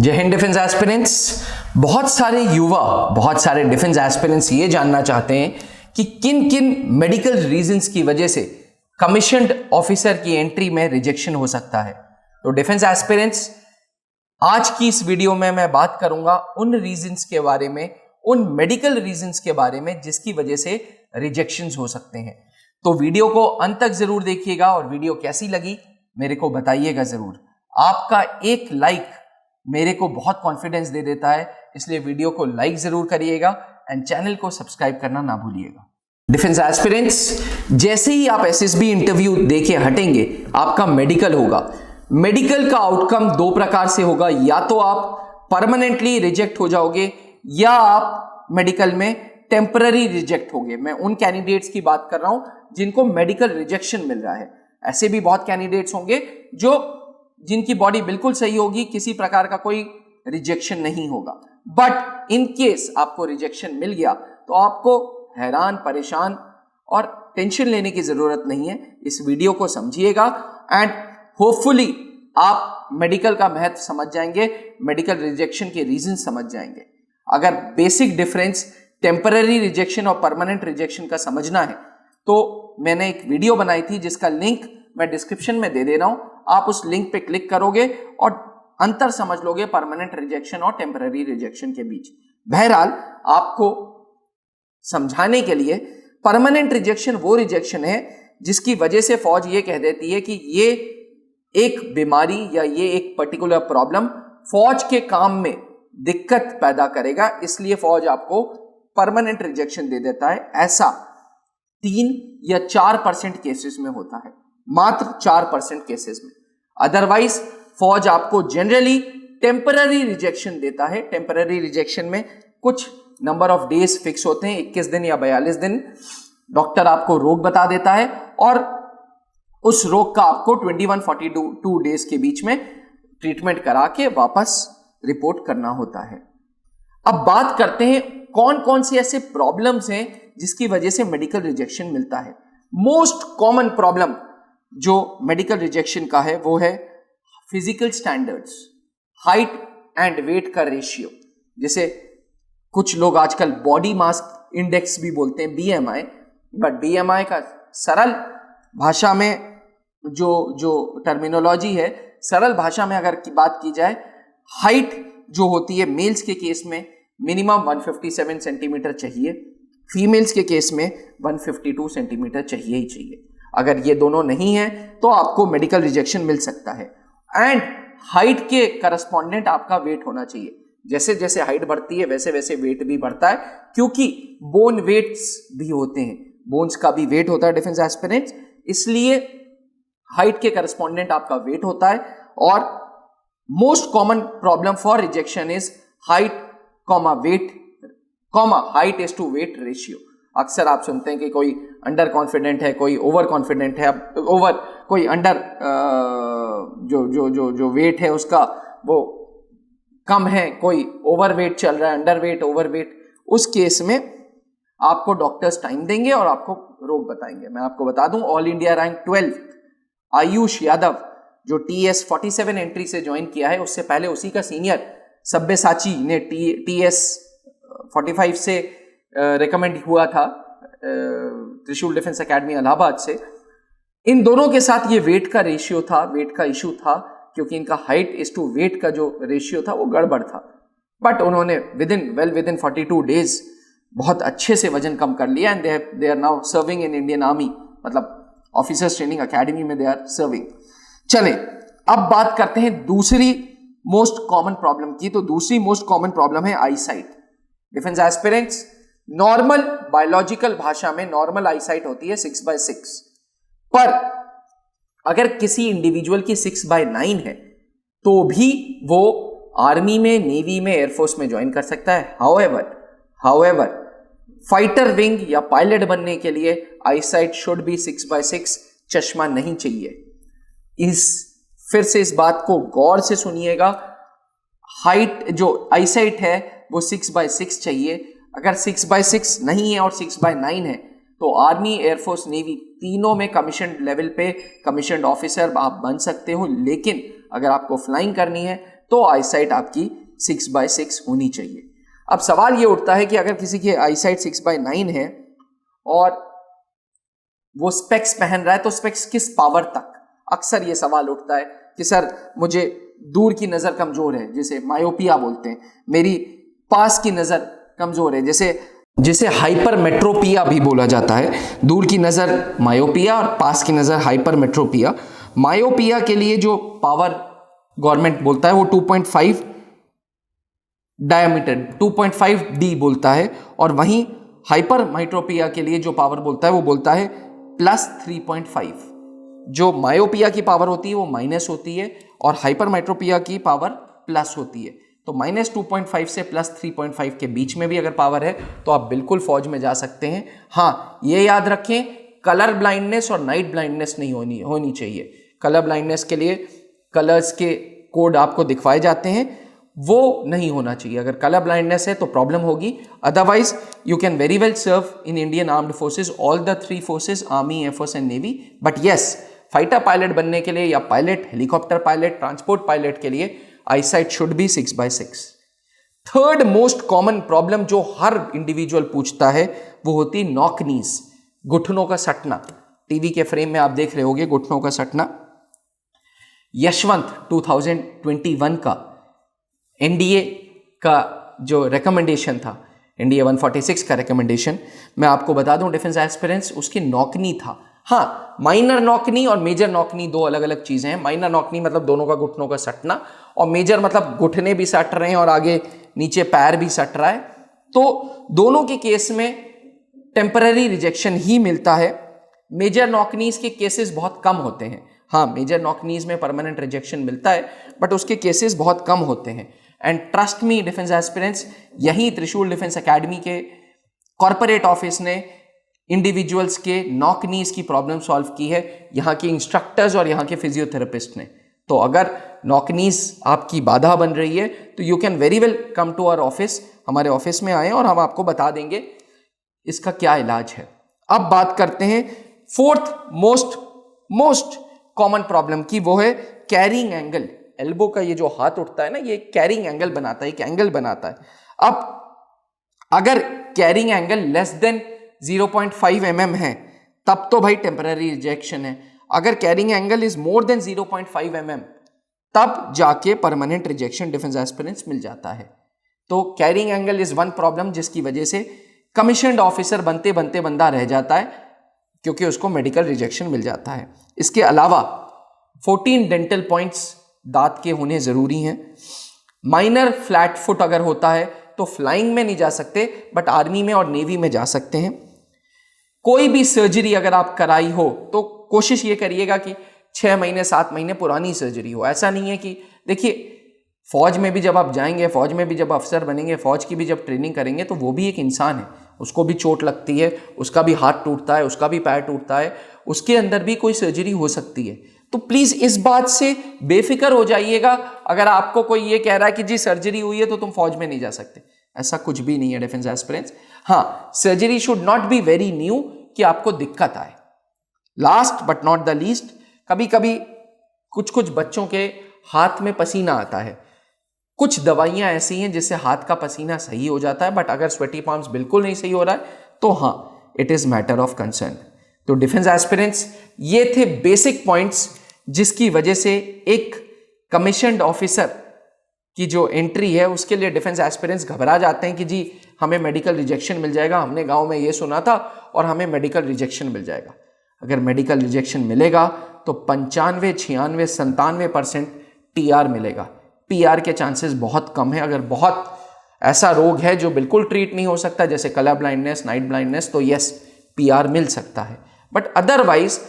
जय Hind defence aspirants. बहुत सारे युवा, बहुत सारे डिफेंस एस्पिरेंट्स ये जानना चाहते हैं कि किन किन मेडिकल रीजंस की वजह से कमीशन्ड ऑफिसर की एंट्री में रिजेक्शन हो सकता है। तो डिफेंस एस्पिरेंट्स, आज की इस वीडियो में मैं बात करूंगा उन रीजंस के बारे में, उन मेडिकल रीजंस के बारे में जिसकी वजह से रिजेक्शंस हो सकते हैं। तो वीडियो को अंत तक जरूर देखिएगा और वीडियो कैसी लगी मेरे को बताइएगा जरूर। आपका एक लाइक मेरे को बहुत कॉन्फिडेंस दे देता है, इसलिए वीडियो को लाइक जरूर करिएगा एंड चैनल को सब्सक्राइब करना ना भूलिएगा। डिफेंस एस्पिरेंट्स, जैसे ही आप एसएसबी इंटरव्यू देके हटेंगे आपका मेडिकल होगा। मेडिकल का आउटकम दो प्रकार से होगा, या तो आप परमानेंटली रिजेक्ट हो जाओगे या आप मेडिकल में टेम्पररी रिजेक्ट होगे। मैं उन कैंडिडेट्स की बात कर रहा हूं जिनको मेडिकल रिजेक्शन मिल रहा है। ऐसे भी बहुत कैंडिडेट्स होंगे जिनकी बॉडी बिल्कुल सही होगी, किसी प्रकार का कोई रिजेक्शन नहीं होगा। बट इन केस आपको रिजेक्शन मिल गया तो आपको हैरान, परेशान और टेंशन लेने की जरूरत नहीं है। इस वीडियो को समझिएगा एंड होपफुली आप मेडिकल का महत्व समझ जाएंगे, मेडिकल रिजेक्शन के रीजन समझ जाएंगे। अगर बेसिक डिफरेंस टेम्पररी रिजेक्शन और परमानेंट रिजेक्शन का समझना है तो मैंने एक वीडियो बनाई थी जिसका लिंक मैं डिस्क्रिप्शन में दे रहा हूं। आप उस लिंक पे क्लिक करोगे और अंतर समझ लोगे परमानेंट रिजेक्शन और टेम्पररी रिजेक्शन के बीच। बहरहाल आपको समझाने के लिए, परमानेंट रिजेक्शन वो रिजेक्शन है जिसकी वजह से फौज ये कह देती है कि ये एक बीमारी या ये एक पर्टिकुलर प्रॉब्लम फौज के काम में दिक्कत पैदा करेगा, इसलिए फौज आपको परमानेंट रिजेक्शन दे देता है। ऐसा 3 या 4% केसेस में होता है, मात्र 4% केसेस में। अदरवाइज फौज आपको जनरली टेम्पररी रिजेक्शन देता है। टेम्पररी रिजेक्शन में कुछ नंबर ऑफ डेज फिक्स होते हैं, 21 दिन या 42 दिन। डॉक्टर आपको रोग बता देता है और उस रोग का आपको 21-42 डेज के बीच में ट्रीटमेंट करा के वापस रिपोर्ट करना होता है। अब बात करते हैं कौन कौन से ऐसे प्रॉब्लम्स हैं जिसकी वजह से मेडिकल रिजेक्शन मिलता है। मोस्ट कॉमन प्रॉब्लम जो मेडिकल रिजेक्शन का है वो है physical standards, height and weight का रेशियो। जैसे कुछ लोग आजकल बॉडी मास इंडेक्स भी बोलते हैं, बीएमआई, बट बीएमआई का सरल भाषा में जो टर्मिनोलॉजी है, सरल भाषा में अगर की बात की जाए, हाइट जो होती है मेल्स के केस में मिनिमम 157 सेंटीमीटर चाहिए, फीमेल्स के केस में 152 सेंटीमीटर चाहिए ही चाहिए। अगर ये दोनों नहीं है तो आपको मेडिकल रिजेक्शन मिल सकता है। एंड हाइट के करस्पॉन्डेंट आपका वेट होना चाहिए। जैसे जैसे हाइट बढ़ती है वैसे वैसे वेट भी बढ़ता है, क्योंकि बोन वेट्स भी होते हैं, बोन्स का भी वेट होता है डिफेंस एस्पिरेंट्स, इसलिए हाइट के करस्पॉन्डेंट आपका वेट होता है। और most common problem for rejection is height comma weight comma height is to weight ratio. अक्सर आप सुनते हैं कि कोई अंडर कॉन्फिडेंट है, कोई ओवर कॉन्फिडेंट है, कोई अंडर जो वेट है उसका वो कम है, कोई ओवर वेट चल रहा है, अंडर वेट, ओवर वेट। उस केस में आपको डॉक्टर्स टाइम देंगे और आपको रोग बताएंगे। मैं आपको बता दूं, all India rank 12 Ayush Yadav जो TS 47 एंट्री से ज्वाइन किया है, उससे पहले उसी का सीनियर सब्यसाची ने TS 45 से रिकमेंड हुआ था त्रिशूल डिफेंस एकेडमी इलाहाबाद से। इन दोनों के साथ ये वेट का रेशियो था, वेट का इशू था, क्योंकि इनका हाइट इज टू वेट का जो रेशियो था वो गड़बड़ था। बट उन्होंने विद इन 42 डेज बहुत अच्छे से वजन कम कर लिया and they are now serving in Indian army, मतलब ऑफिसर्स ट्रेनिंग एकेडमी में दे आर सर्विंग। चले अब बात करते हैं दूसरी मोस्ट कॉमन प्रॉब्लम की। तो दूसरी मोस्ट कॉमन प्रॉब्लम है eyesight. Defence aspirants, normal biological भाषा में नॉर्मल आई साइट होती है 6/6, पर अगर किसी इंडिविजुअल की 6/9 है तो भी वो आर्मी में, नेवी में, एयरफोर्स में ज्वाइन कर सकता है। हाउएवर फाइटर विंग या पायलट बनने के लिए आई साइट शुड बी 6/6, चश्मा नहीं चाहिए। फिर से इस बात को गौर से सुनिएगा, हाइट जो आई साइट है वो 6/6 चाहिए। अगर 6/6 नहीं है और 6/9 है तो आर्मी, एयरफोर्स, नेवी तीनों में कमीशन लेवल पे कमीशन्ड ऑफिसर आप बन सकते हो। लेकिन अगर आपको फ्लाइंग करनी है तो आईसाइट आपकी 6/6 होनी चाहिए। अब सवाल ये उठता है कि अगर किसी की आईसाइट 6/9 है और वो स्पेक्स पहन रहा है तो स्पेक्स किस पावर तक? अक्सर ये सवाल उठता है कि सर मुझे दूर की नजर कमजोर है, जिसे मायोपिया बोलते हैं, मेरी पास की नजर कमजोर है, जिसे हाइपरमेट्रोपिया भी बोला जाता है। दूर की नजर मायोपिया और पास की नजर हाइपरमेट्रोपिया। मायोपिया के लिए जो पावर गवर्नमेंट बोलता है वो 2.5 डायमीटर 2.5 डी बोलता है, और वहीं हाइपरमेट्रोपिया के लिए जो पावर बोलता है वो बोलता है +3.5। जो मायोपिया की पावर होती है वो माइनस होती है और हाइपरमेट्रोपिया की पावर प्लस होती है। तो -2.5 से +3.5 के बीच में भी अगर पावर है तो आप बिल्कुल फौज में जा सकते हैं। हाँ, ये याद रखें, कलर ब्लाइंडनेस और नाइट ब्लाइंडनेस नहीं होनी चाहिए। कलर ब्लाइंडनेस के लिए कलर्स के कोड आपको दिखवाए जाते हैं, वो नहीं होना चाहिए। अगर कलर ब्लाइंडनेस है तो प्रॉब्लम होगी। Otherwise you can very well serve in Indian armed forces, all the 3 forces, army, air force and navy. But yes, fighter pilot बनने के लिए या pilot, helicopter pilot, transport pilot के लिए eyesight should be 6/6। Third most common problem जो हर individual पूछता है वो होती नॉक नीज, घुटनों का सटना। टीवी के फ्रेम में आप देख रहे होंगे घुटनों का सटना। यशवंत 2021 का एनडीए का जो रिकमेंडेशन था, एनडीए 146 का रिकमेंडेशन, मैं आपको बता दूं डिफेंस एस्पिरेंट्स उसकी नॉकनी था। हाँ, माइनर नॉकनी और मेजर नॉकनी दो अलग अलग चीजें हैं। माइनर नॉकनी मतलब दोनों का घुटनों का सटना, और मेजर मतलब घुटने भी सट रहे हैं और आगे नीचे पैर भी सट रहा है। तो दोनों के केस में टेम्पररी रिजेक्शन ही मिलता है। मेजर नॉकनीज के केसेस बहुत कम होते हैं। हाँ, मेजर नॉकनीज में परमानेंट रिजेक्शन मिलता है, बट उसके केसेस बहुत कम होते हैं। And trust me defence aspirants, यही त्रिशूल डिफेंस एकेडमी के कॉर्पोरेट ऑफिस ने इंडिविजुअल्स के नॉक नीज की प्रॉब्लम सॉल्व की है, यहाँ के इंस्ट्रक्टर्स और यहाँ के फिजियोथेरेपिस्ट ने। तो अगर नॉक नीज आपकी बाधा बन रही है तो you can very well come to our office, हमारे ऑफिस में आए और हम आपको बता देंगे इसका क्या इलाज है। अब बात करते हैं फोर्थ मोस्ट कॉमन प्रॉब्लम की, वो है कैरिंग एंगल। एल्बो का ये जो हाथ उठता है ना, ये कैरिंग एंगल बनाता है, एक एंगल बनाता है। अब अगर carrying angle less than 0.5 mm है तब तो भाई टेम्पररी रिजेक्शन है। अगर carrying angle is more than 0.5 mm तब जाके परमानेंट रिजेक्शन डिफेंस एस्पिरेंट्स मिल जाता है। तो carrying angle is one problem जिसकी वजह से कमीशन्ड ऑफिसर बनते बनते बंदा रह जाता है, क्योंकि उसको मेडिकल रिजेक्शन मिल जाता है। इसके अलावा 14 डेंटल पॉइंट्स दांत के होने जरूरी हैं। माइनर फ्लैट फुट अगर होता है तो फ्लाइंग में नहीं जा सकते, बट आर्मी में और नेवी में जा सकते हैं। कोई भी सर्जरी अगर आप कराई हो तो कोशिश ये करिएगा कि 6 महीने 7 महीने पुरानी सर्जरी हो। ऐसा नहीं है कि देखिए, फौज में भी जब आप जाएंगे, फौज में भी जब अफसर बनेंगे, फौज की भी जब ट्रेनिंग करेंगे, तो वो भी एक इंसान है, उसको भी चोट लगती है, उसका भी हाथ टूटता है, उसका भी पैर टूटता है, उसके अंदर भी कोई सर्जरी हो सकती है। तो प्लीज इस बात से बेफिक्र हो जाइएगा। अगर आपको कोई ये कह रहा है कि जी सर्जरी हुई है तो तुम फौज में नहीं जा सकते, ऐसा कुछ भी नहीं है डिफेंस एस्पिरेंट्स। हाँ, surgery should not be very new कि आपको दिक्कत आए। Last but not the least, कभी कभी कुछ बच्चों के हाथ में पसीना आता है। कुछ दवाइयां ऐसी हैं जिससे हाथ का पसीना सही हो जाता है, बट अगर स्वेटी पाम्स बिल्कुल नहीं सही हो रहा है तो हाँ, it is matter of concern. तो डिफेंस एस्पिरेंट्स, ये थे बेसिक पॉइंट्स जिसकी वजह से एक कमीशन्ड ऑफिसर की जो एंट्री है उसके लिए डिफेंस एस्पिरेंट्स घबरा जाते हैं कि जी हमें मेडिकल रिजेक्शन मिल जाएगा, हमने गांव में ये सुना था और हमें मेडिकल रिजेक्शन मिल जाएगा। अगर मेडिकल रिजेक्शन मिलेगा तो 95, 96, 97% टीआर मिलेगा। पीआर के चांसेस बहुत कम है। अगर बहुत ऐसा रोग है जो बिल्कुल ट्रीट नहीं हो सकता, जैसे कलर ब्लाइंडनेस, नाइट ब्लाइंडनेस, तो यस, पीआर मिल सकता है। बट अदरवाइज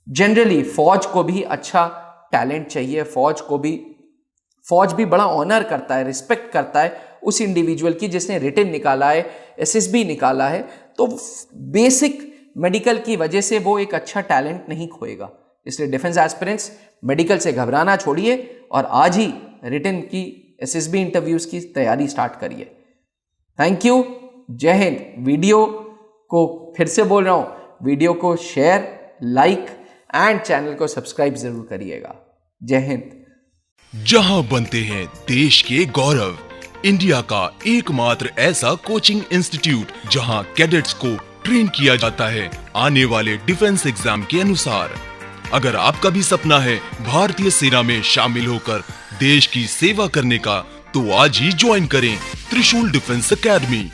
जनरली फौज को भी अच्छा टैलेंट चाहिए। फौज भी बड़ा ऑनर करता है, रिस्पेक्ट करता है उस इंडिविजुअल की जिसने रिटन निकाला है, एसएसबी निकाला है। तो बेसिक मेडिकल की वजह से वो एक अच्छा टैलेंट नहीं खोएगा। इसलिए डिफेंस एस्पिरेंट्स मेडिकल से घबराना छोड़िए और आज ही रिटन की एसएसबी इंटरव्यूज की तैयारी स्टार्ट करिए। थैंक यू, जय हिंद। वीडियो को फिर से बोल रहा हूं, वीडियो को शेयर, लाइक एंड चैनल को सब्सक्राइब जरूर करिएगा। जय हिंद। जहां बनते हैं देश के गौरव। इंडिया का एकमात्र ऐसा कोचिंग इंस्टीट्यूट जहां कैडेट्स को ट्रेन किया जाता है आने वाले डिफेंस एग्जाम के अनुसार। अगर आपका भी सपना है भारतीय सेना में शामिल होकर देश की सेवा करने का, तो आज ही ज्वाइन करें त्रिशूल डिफेंस एकेडमी।